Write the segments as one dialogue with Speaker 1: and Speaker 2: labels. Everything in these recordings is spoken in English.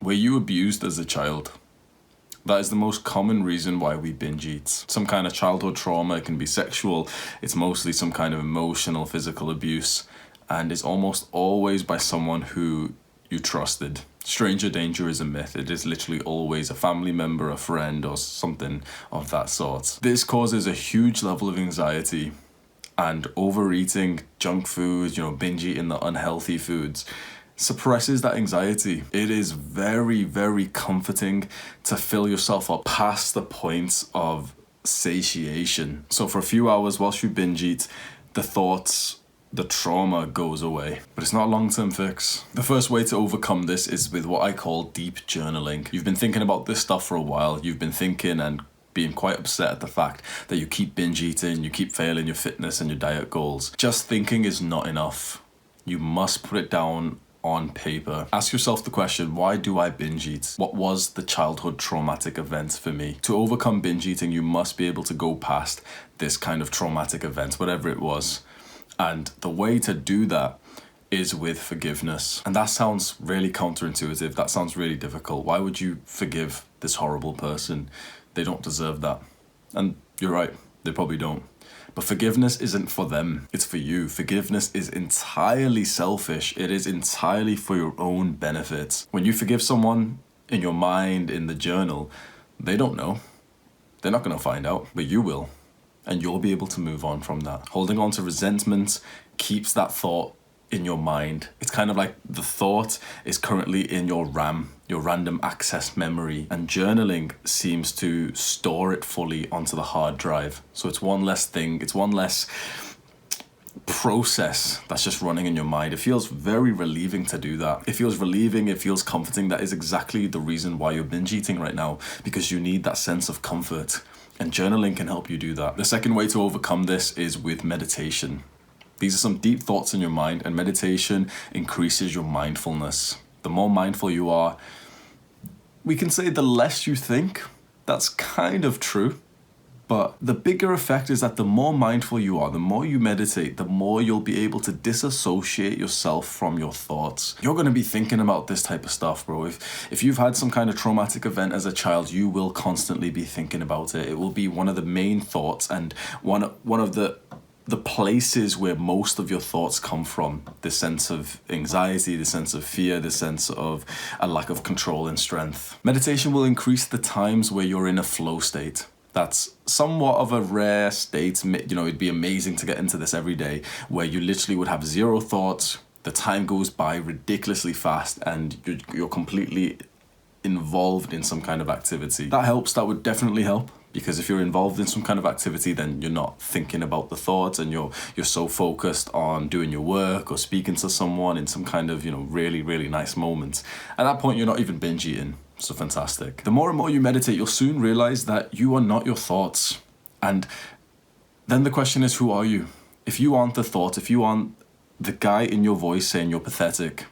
Speaker 1: Were you abused as a child? That is the most common reason why we binge eat. Some kind of childhood trauma. It can be sexual. It's mostly some kind of emotional, physical abuse. And it's almost always by someone who you trusted. Stranger danger is a myth. It is literally always a family member, a friend, or something of that sort. This causes a huge level of anxiety, and overeating junk foods, binge eating the unhealthy foods, suppresses that anxiety. It is very, very comforting to fill yourself up past the point of satiation. So for a few hours whilst you binge eat, the thoughts, the trauma goes away. But it's not a long-term fix. The first way to overcome this is with what I call deep journaling. You've been thinking about this stuff for a while. You've been thinking and being quite upset at the fact that you keep binge eating, you keep failing your fitness and your diet goals. Just thinking is not enough. You must put it down on paper. Ask yourself the question, why do I binge eat? What was the childhood traumatic event for me? To overcome binge eating, you must be able to go past this kind of traumatic event, whatever it was. And the way to do that is with forgiveness. And that sounds really counterintuitive. That sounds really difficult. Why would you forgive this horrible person? They don't deserve that. And you're right, they probably don't. But forgiveness isn't for them, it's for you. Forgiveness is entirely selfish. It is entirely for your own benefit. When you forgive someone in your mind, in the journal, they don't know. They're not going to find out, but you will. And you'll be able to move on from that. Holding on to resentment keeps that thought in your mind. It's kind of like the thought is currently in your RAM, your random access memory, and journaling seems to store it fully onto the hard drive. So it's one less thing, it's one less process that's just running in your mind. It feels very relieving to do that. It feels relieving, it feels comforting. That is exactly the reason why you're binge eating right now, because you need that sense of comfort, and journaling can help you do that. The second way to overcome this is with meditation. These are some deep thoughts in your mind, and meditation increases your mindfulness. The more mindful you are, we can say the less you think. That's kind of true. But the bigger effect is that the more mindful you are, the more you meditate, the more you'll be able to disassociate yourself from your thoughts. You're going to be thinking about this type of stuff, bro. If you've had some kind of traumatic event as a child, you will constantly be thinking about it. It will be one of the main thoughts and one of the places where most of your thoughts come from. The sense of anxiety, the sense of fear, the sense of a lack of control and strength. Meditation will increase the times where you're in a flow state. That's somewhat of a rare state. It'd be amazing to get into this every day, where you literally would have zero thoughts. The time goes by ridiculously fast and you're completely involved in some kind of activity. That helps. That would definitely help. Because if you're involved in some kind of activity, then you're not thinking about the thoughts, and you're so focused on doing your work or speaking to someone in some kind of, really, really nice moment. At that point, you're not even binge eating. So fantastic. The more and more you meditate, you'll soon realize that you are not your thoughts. And then the question is, who are you? If you aren't the thought, if you aren't the guy in your voice saying you're pathetic,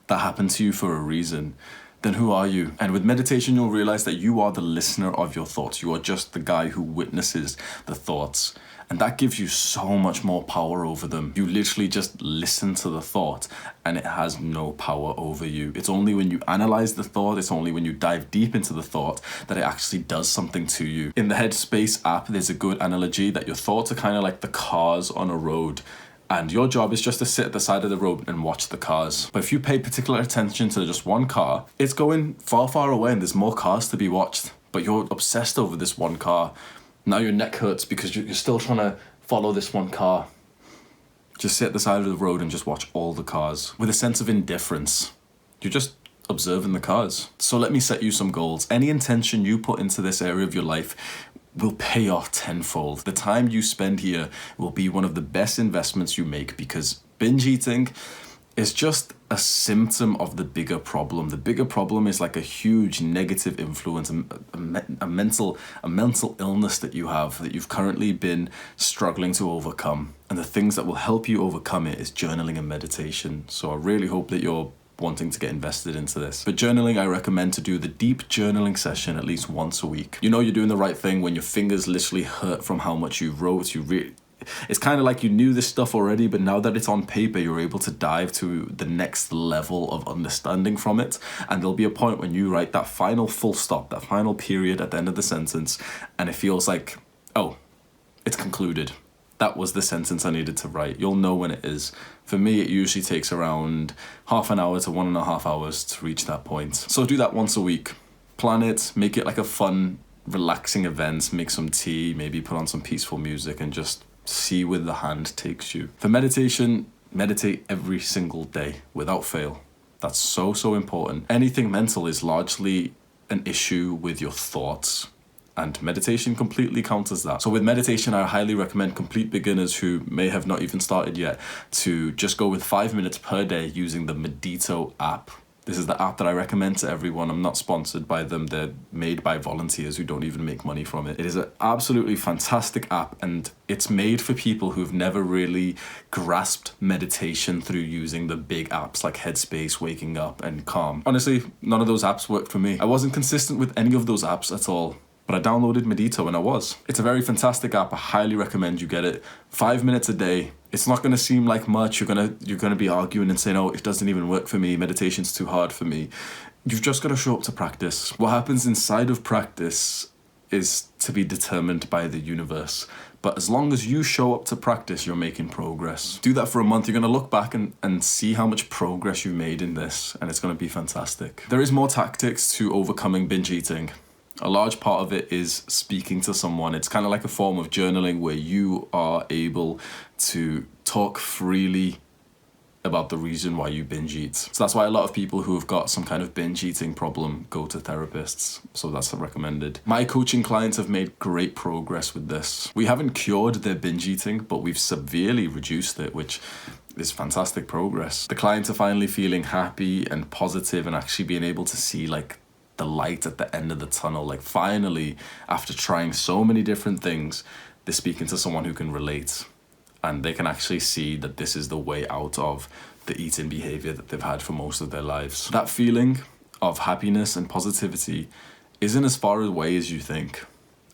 Speaker 1: that happened to you for a reason, then who are you? And with meditation, you'll realize that you are the listener of your thoughts. You are just the guy who witnesses the thoughts. And that gives you so much more power over them. You literally just listen to the thought and it has no power over you. It's only when you analyze the thought, it's only when you dive deep into the thought that it actually does something to you. In the Headspace app, there's a good analogy that your thoughts are kind of like the cars on a road. And your job is just to sit at the side of the road and watch the cars. But if you pay particular attention to just one car, it's going far, far away and there's more cars to be watched. But you're obsessed over this one car. Now your neck hurts because you're still trying to follow this one car. Just sit at the side of the road and just watch all the cars with a sense of indifference. You're just observing the cars. So let me set you some goals. Any intention you put into this area of your life will pay off tenfold. The time you spend here will be one of the best investments you make, because binge eating is just a symptom of the bigger problem. The bigger problem is like a huge negative influence, a mental illness that you have, that you've currently been struggling to overcome. And the things that will help you overcome it is journaling and meditation. So I really hope that you're wanting to get invested into this. For journaling, I recommend to do the deep journaling session at least once a week. You know you're doing the right thing when your fingers literally hurt from how much you wrote. it's kind of like you knew this stuff already, but now that it's on paper, you're able to dive to the next level of understanding from it. And there'll be a point when you write that final full stop, that final period at the end of the sentence, and it feels like, oh, it's concluded. That was the sentence I needed to write. You'll know when it is. For me, it usually takes around half an hour to 1.5 hours to reach that point. So do that once a week. Plan it, make it like a fun, relaxing event, make some tea, maybe put on some peaceful music and just see where the hand takes you. For meditation, meditate every single day without fail. That's so, so important. Anything mental is largely an issue with your thoughts. And meditation completely counters that. So with meditation, I highly recommend complete beginners who may have not even started yet to just go with 5 minutes per day using the Medito app. This is the app that I recommend to everyone. I'm not sponsored by them. They're made by volunteers who don't even make money from it. It is an absolutely fantastic app, and it's made for people who've never really grasped meditation through using the big apps like Headspace, Waking Up, and Calm. Honestly, none of those apps worked for me. I wasn't consistent with any of those apps at all. But I downloaded Medito and I was. It's a very fantastic app. I highly recommend you get it. 5 minutes a day. It's not gonna seem like much. You're gonna be arguing and saying, oh, it doesn't even work for me. Meditation's too hard for me. You've just gotta show up to practice. What happens inside of practice is to be determined by the universe. But as long as you show up to practice, you're making progress. Do that for a month. You're gonna look back and see how much progress you made in this, and it's gonna be fantastic. There is more tactics to overcoming binge eating. A large part of it is speaking to someone. It's kind of like a form of journaling where you are able to talk freely about the reason why you binge eat. So that's why a lot of people who have got some kind of binge eating problem go to therapists. So that's recommended. My coaching clients have made great progress with this. We haven't cured their binge eating, but we've severely reduced it, which is fantastic progress. The clients are finally feeling happy and positive and actually being able to see like the light at the end of the tunnel. Like finally, after trying so many different things, they're speaking to someone who can relate and they can actually see that this is the way out of the eating behavior that they've had for most of their lives. That feeling of happiness and positivity isn't as far away as you think,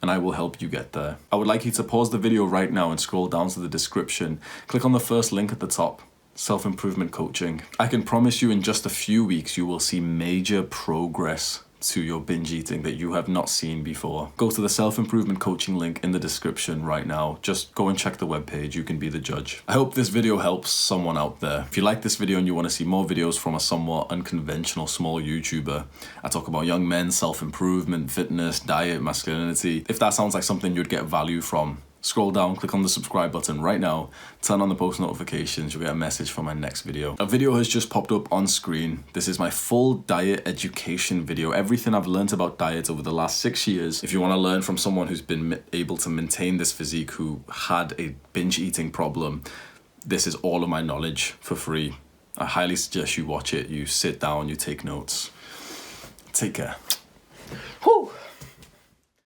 Speaker 1: and I will help you get there. I would like you to pause the video right now and scroll down to the description. Click on the first link at the top. Self-improvement coaching. I can promise you in just a few weeks you will see major progress to your binge eating that you have not seen before. Go to the self-improvement coaching link in the description right now. Just go and check the webpage. You can be the judge. I hope this video helps someone out there. If you like this video and you want to see more videos from a somewhat unconventional small YouTuber, I talk about young men, self-improvement, fitness, diet, masculinity. If that sounds like something you'd get value from, scroll down, click on the subscribe button right now, turn on the post notifications, you'll get a message for my next video. A video has just popped up on screen. This is my full diet education video. Everything I've learned about diet over the last 6 years. If you want to learn from someone who's been able to maintain this physique, who had a binge eating problem, this is all of my knowledge for free. I highly suggest you watch it, you sit down, you take notes. Take care.